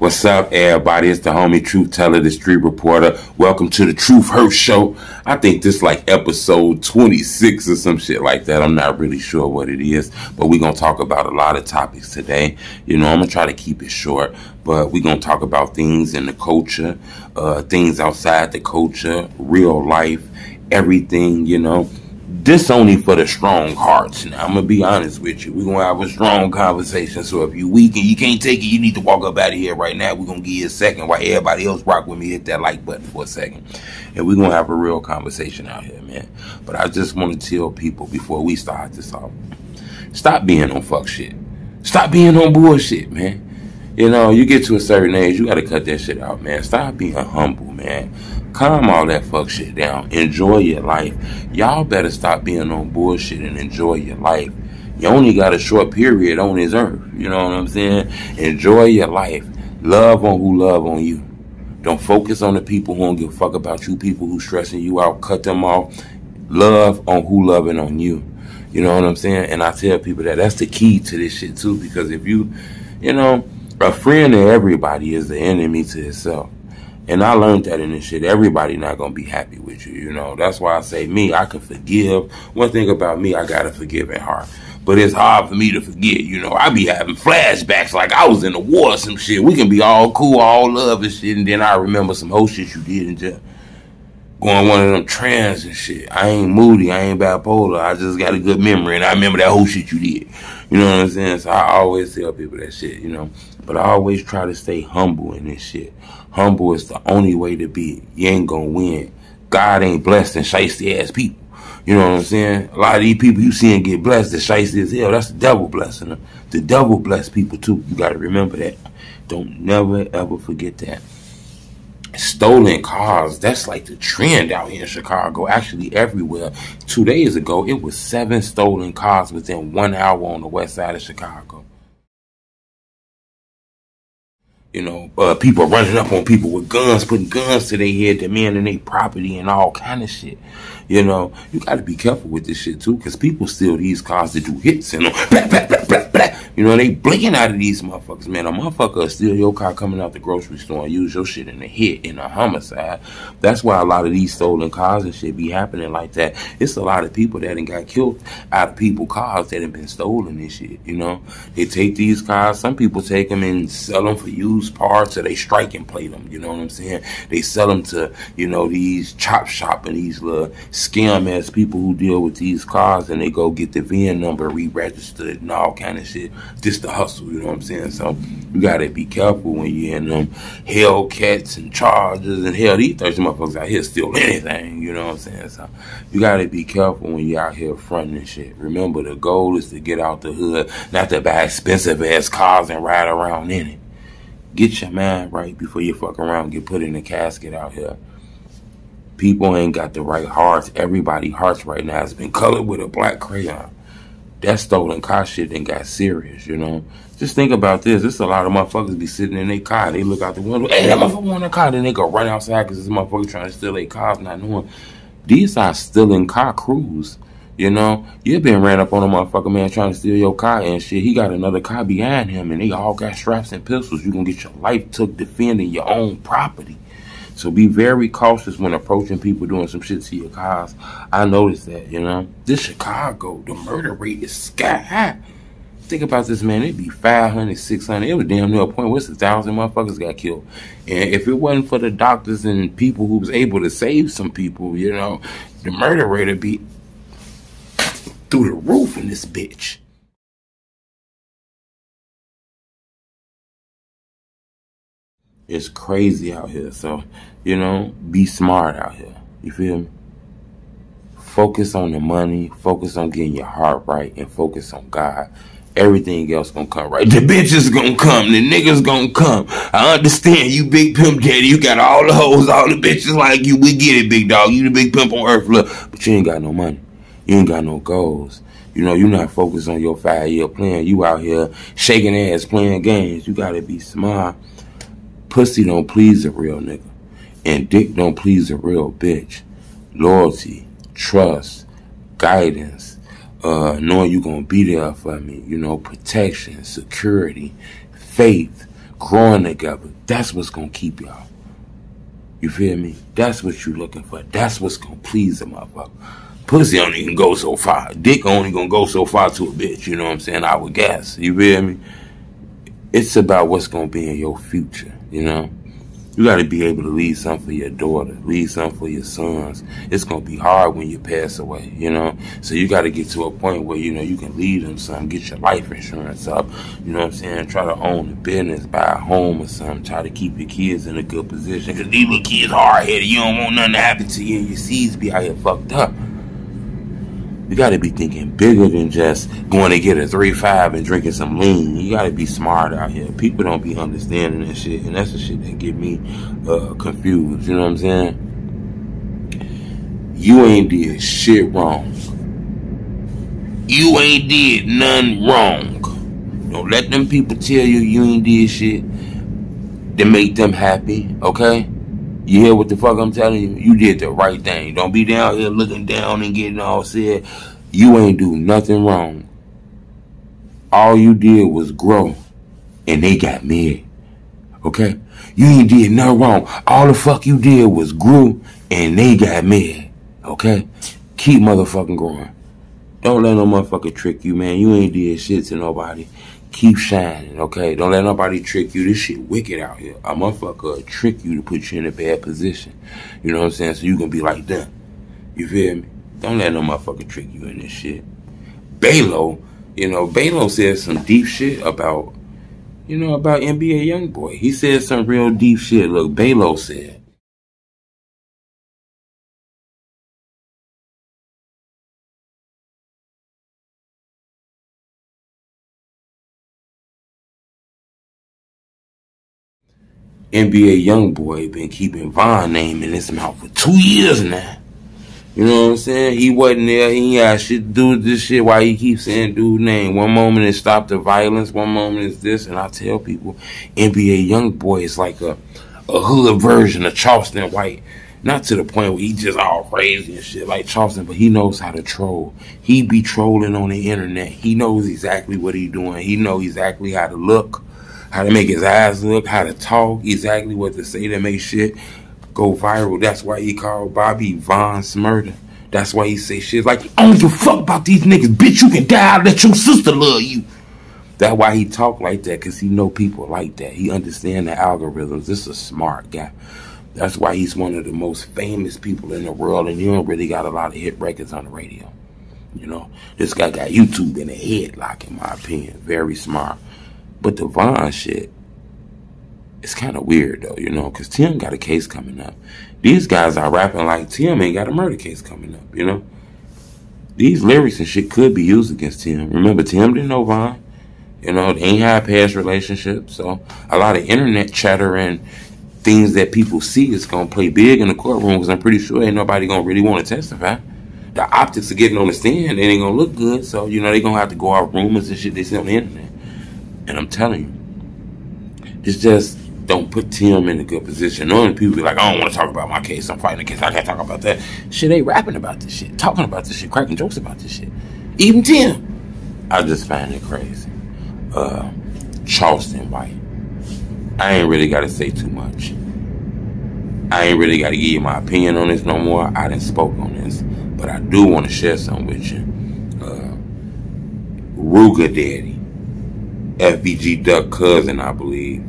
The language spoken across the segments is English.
What's up, everybody? It's the homie Truth Teller, the Street Reporter. Welcome to the Truth Hurt Show. I think this is like episode 26 or some shit like that. I'm not really sure what it is, but we're going to talk about a lot of topics today. You know, I'm going to try to keep it short, but we're going to talk about things in the culture, things outside the culture, real life, everything, you know. This only for the strong hearts. Now, I'm going to be honest with you. We're going to have a strong conversation. So if you're weak and you can't take it, you need to walk up out of here right now. We're going to give you a second while everybody else rock with me. Hit that like button for a second. And we're going to have a real conversation out here, man. But I just want to tell people before we start this off, stop being on fuck shit. Stop being on bullshit, man. You know, you get to a certain age, you got to cut that shit out, man. Stop being humble, man. Calm all that fuck shit down. Enjoy your life. Y'all better stop being on bullshit and enjoy your life. You only got a short period on this earth. You know what I'm saying? Enjoy your life. Love on who love on you. Don't focus on the people who don't give a fuck about you, people who stressing you out. Cut them off. Love on who loving on you. You know what I'm saying? And I tell people that that's the key to this shit too, because if you know, a friend to everybody is the enemy to itself. And I learned that in this shit. Everybody not going to be happy with you, you know. That's why I say me, I can forgive. One thing about me, I got a forgiving heart. But it's hard for me to forget, you know. I be having flashbacks like I was in the war or some shit. We can be all cool, all love and shit. And then I remember some whole shit you did and just going one of them trans and shit. I ain't moody. I ain't bipolar. I just got a good memory. And I remember that whole shit you did. You know what I'm saying? So I always tell people that shit, you know. But I always try to stay humble in this shit. Humble is the only way to be. You ain't gonna win. God ain't blessed and shiesty ass people. You know what I'm saying? A lot of these people you seeing get blessed, the shiesty as hell. That's the devil blessing them. The devil bless people too. You gotta remember that. Don't never ever forget that. Stolen cars, that's like the trend out here in Chicago, actually everywhere. 2 days ago, it was 7 stolen cars within 1 hour on the west side of Chicago. You know, people running up on people with guns, putting guns to their head, demanding their property and all kind of shit. You know, you got to be careful with this shit too, because people steal these cars to do hits and blah, blah, blah, blah, blah. You know, they blinking out of these motherfuckers, man. A motherfucker will steal your car coming out the grocery store and use your shit in a hit, in a homicide. That's why a lot of these stolen cars and shit be happening like that. It's a lot of people that done got killed out of people's cars that have been stolen and shit, you know. They take these cars, some people take them and sell them for used parts, or they strike and play them, you know what I'm saying? They sell them to, you know, these chop shop and these little scam ass people who deal with these cars, and they go get the VIN number re-registered and all kind of shit. Just the hustle, you know what I'm saying? So you gotta be careful when you're in them Hellcats and Chargers, and hell, these 30 motherfuckers out here steal anything, you know what I'm saying? So you gotta be careful when you're out here fronting and shit. Remember, the goal is to get out the hood, not to buy expensive ass cars and ride around in it. Get your mind right before you fuck around and get put in a casket out here. People ain't got the right hearts. Everybody's hearts right now has been colored with a black crayon. That stolen car shit then got serious, you know. Just think about this. There's a lot of motherfuckers be sitting in their car. They look out the window. Hey, that motherfucker want a car. Then they go run outside because this motherfucker trying to steal their cars, not knowing. These are stealing car crews, you know. You been ran up on a motherfucker, man, trying to steal your car and shit. He got another car behind him, and they all got straps and pistols. You gonna get your life took defending your own property. So be very cautious when approaching people doing some shit to your cars. I noticed that, you know. This Chicago, the murder rate is sky high. Think about this, man. It'd be 500, 600. It was damn near a point where 1,000 motherfuckers got killed. And if it wasn't for the doctors and people who was able to save some people, you know, the murder rate would be through the roof in this bitch. It's crazy out here. So, you know, be smart out here. You feel me? Focus on the money. Focus on getting your heart right. And focus on God. Everything else gonna come right. The bitches gonna come. The niggas gonna come. I understand you big pimp daddy. You got all the hoes, all the bitches like you. We get it, big dog. You the big pimp on earth, look. But you ain't got no money. You ain't got no goals. You know, you're not focused on your 5-year plan. You out here shaking ass playing games. You gotta be smart. Pussy don't please a real nigga. And dick don't please a real bitch. Loyalty, trust, guidance, knowing you're going to be there for me, you know, protection, security, faith, growing together. That's what's gonna keep y'all. You feel me? That's what you looking for. That's what's gonna please a motherfucker. Pussy only can go so far. Dick only gonna go so far to a bitch. You know what I'm saying? I would guess. You feel me? It's about what's gonna be in your future. You know? You gotta be able to leave something for your daughter, leave something for your sons. It's gonna be hard when you pass away, you know? So you gotta get to a point where, you know, you can leave them something, get your life insurance up, you know what I'm saying? Try to own a business, buy a home or something, try to keep your kids in a good position. Cause these little kids hard-headed, you don't want nothing to happen to you and your seeds be out here fucked up. You gotta be thinking bigger than just going to get a 3-5 and drinking some lean. You gotta be smart out here. People don't be understanding that shit, and that's the shit that get me confused. You know what I'm saying? You ain't did shit wrong. You ain't did nothing wrong. Don't let them people tell you ain't did shit to make them happy, okay? You hear what the fuck I'm telling you? You did the right thing. Don't be down here looking down and getting all said. You ain't do nothing wrong. All you did was grow, and they got mad. Okay? You ain't did nothing wrong. All the fuck you did was grew, and they got mad. Okay? Keep motherfucking growing. Don't let no motherfucker trick you, man. You ain't did shit to nobody. Keep shining, okay? Don't let nobody trick you. This shit wicked out here. A motherfucker will trick you to put you in a bad position. You know what I'm saying? So you can be like that. You feel me? Don't let no motherfucker trick you in this shit. Balo, you know, Balo said some deep shit about, you know, about NBA Youngboy. He said some real deep shit. Look, Balo said, NBA Youngboy been keeping Von name in his mouth for 2 years now. You know what I'm saying? He wasn't there. He ain't had shit to do with this shit. Why he keeps saying dude's name? One moment it stop the violence. One moment it's this. And I tell people, NBA Youngboy is like a hood version of CharlestonWhite. Not to the point where he just all crazy and shit like Charleston, but he knows how to troll. He be trolling on the internet. He knows exactly what he doing. He knows exactly how to look, how to make his eyes look, how to talk, exactly what to say to make shit go viral. That's why he called Bobby Von Smurder. That's why he say shit like, I don't give a fuck about these niggas, bitch, you can die, I'll let your sister love you. That's why he talk like that, because he know people like that. He understand the algorithms. This is a smart guy. That's why he's one of the most famous people in the world, and he don't really got a lot of hit records on the radio. You know, this guy got YouTube in a headlock, in my opinion. Very smart. But the Von shit, it's kind of weird, though, you know, because Tim got a case coming up. These guys are rapping like Tim ain't got a murder case coming up, you know. These lyrics and shit could be used against Tim. Remember, Tim didn't know Von. You know, they ain't had past relationships. So a lot of internet chatter and things that people see is going to play big in the courtroom, because I'm pretty sure ain't nobody going to really want to testify. The optics of getting on the stand, it ain't going to look good. So, you know, they going to have to go out rumors and shit they see on the internet. And I'm telling you, it's just don't put Tim in a good position. Knowing people be like, I don't want to talk about my case. I'm fighting the case. I can't talk about that. Shit, they rapping about this shit, talking about this shit, cracking jokes about this shit. Even Tim. I just find it crazy. CharlestonWhite. I ain't really got to say too much. I ain't really got to give you my opinion on this no more. I done spoke on this. But I do want to share something with you. Rooga Daddy. FbgDuck cousin, I believe.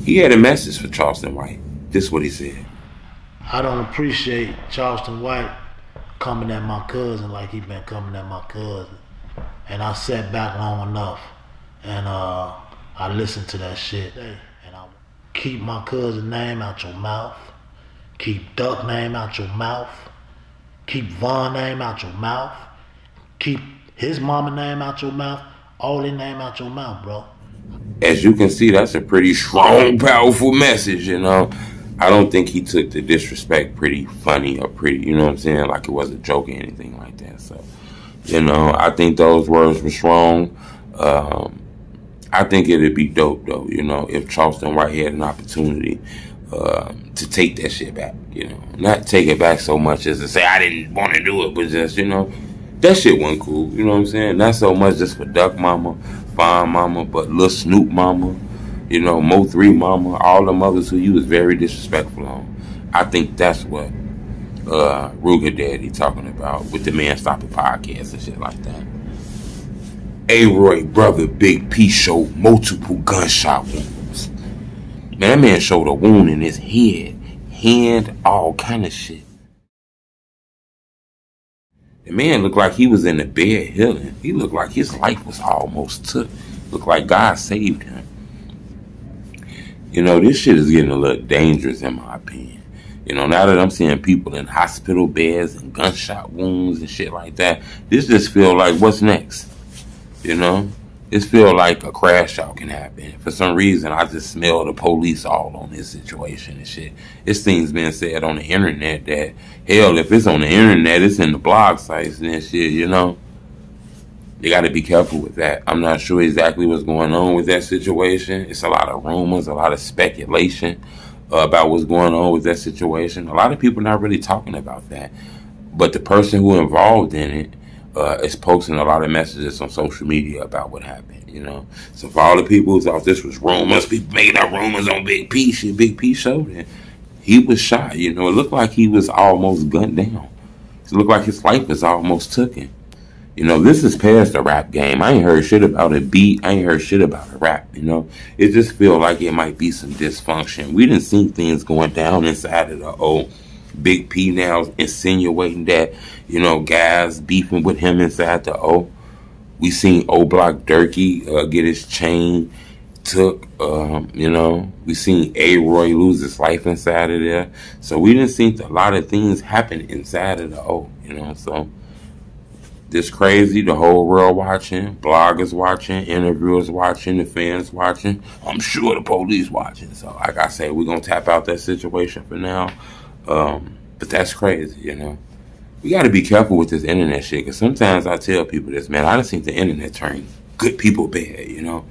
He had a message for CharlestonWhite. This is what he said. I don't appreciate CharlestonWhite coming at my cousin like he been coming at my cousin. And I sat back long enough and I listened to that shit. And I keep my cousin name out your mouth. Keep Duck name out your mouth. Keep Von name out your mouth. Keep his mama name out your mouth. All their name out your mouth, bro. As you can see, that's a pretty strong, powerful message, you know. I don't think he took the disrespect pretty funny or pretty, you know what I'm saying, like it was a joke or anything like that. So, you know, I think those words were strong. I think it'd be dope, though, you know, if CharlestonWhite had an opportunity to take that shit back, you know. Not take it back so much as to say I didn't want to do it, but just, you know, That shit wasn't cool. You know what I'm saying? Not so much just for Duck Mama, Fine Mama, but Lil Snoop Mama, you know, Mo 3 Mama, all the mothers who you was very disrespectful on. I think that's what Rooga Daddy talking about with the Man Stopping podcast and shit like that. A-Roy brother Big P showed multiple gunshot wounds. Man, that man showed a wound in his head, hand, all kind of shit. The man looked like he was in the bed healing. He looked like his life was almost took. Looked like God saved him. You know, this shit is getting a little dangerous in my opinion. You know, now that I'm seeing people in hospital beds and gunshot wounds and shit like that, this just feel like what's next? You know? This feel like a crash out can happen. For some reason, I just smell the police all on this situation and shit. This thing's been said on the internet that, hell, if it's on the internet, it's in the blog sites and shit, you know? You got to be careful with that. I'm not sure exactly what's going on with that situation. It's a lot of rumors, a lot of speculation about what's going on with that situation. A lot of people not really talking about that. But the person who involved in it is posting a lot of messages on social media about what happened, you know. So for all the people who thought this was rumors, people making up rumors on Big P, shit, Big P showed it. He was shot, you know. It looked like he was almost gunned down. It looked like his life was almost taken. You know, this is past the rap game. I ain't heard shit about a beat. I ain't heard shit about a rap, you know. It just feel like it might be some dysfunction. We didn't see things going down inside of the old Big P now insinuating that, you know, guys beefing with him inside the O. We seen Oblock Durkee get his chain took, you know. We seen A-Roy lose his life inside of there. So we didn't see a lot of things happen inside of the O, you know. So this crazy, the whole world watching, bloggers watching, interviewers watching, the fans watching. I'm sure the police watching. So like I say, we're going to tap out that situation for now. But that's crazy, you know. We got to be careful with this internet shit, because sometimes I tell people this, man, I done seen the internet turn good people bad, you know.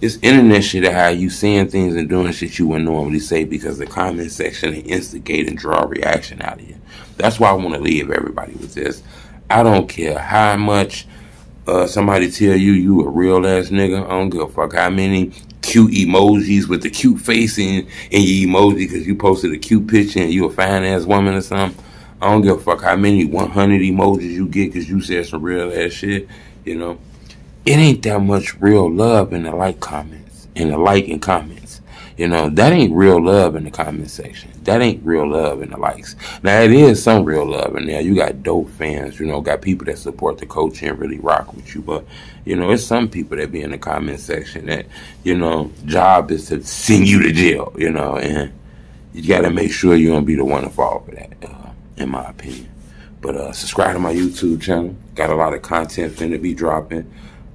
This internet shit of how you saying things and doing shit you wouldn't normally say because the comment section and instigate and draw a reaction out of you. That's why I want to leave everybody with this. I don't care how much somebody tell you a real ass nigga. I don't give a fuck how many cute emojis with the cute face in your emoji because you posted a cute picture and you a fine ass woman or something. I don't give a fuck how many 100 emojis you get because you said some real ass shit, you know. It ain't that much real love in the like comments, in the like and comments. You know, that ain't real love in the comment section. That ain't real love in the likes. Now, it is some real love in there. You got dope fans, you know, got people that support the coach and really rock with you. But, you know, it's some people that be in the comment section that, you know, job is to send you to jail, you know, and you got to make sure you don't be the one to fall for that, in my opinion. But subscribe to my YouTube channel. Got a lot of content finna be dropping.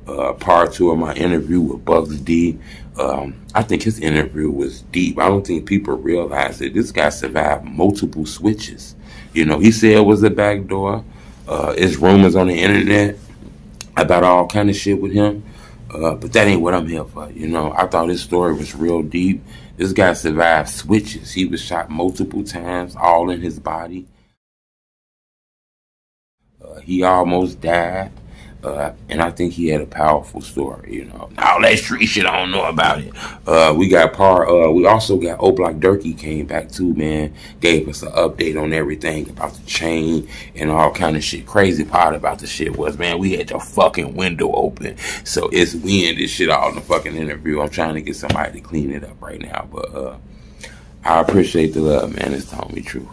Part 2 of my interview with Bugs D. I think his interview was deep. I don't think people realize that this guy survived multiple switches. You know, he said it was a backdoor. It's rumors on the internet about all kind of shit with him. But that ain't what I'm here for. You know, I thought his story was real deep. This guy survived switches. He was shot multiple times, all in his body. He almost died. And I think he had a powerful story, you know. All that street shit, I don't know about it. We also got Oblock Durkee came back too, man. Gave us an update on everything about the chain and all kind of shit. Crazy part about the shit was, man, we had the fucking window open. So it's we in this shit all in the fucking interview. I'm trying to get somebody to clean it up right now. But I appreciate the love, man. It's the homie truth.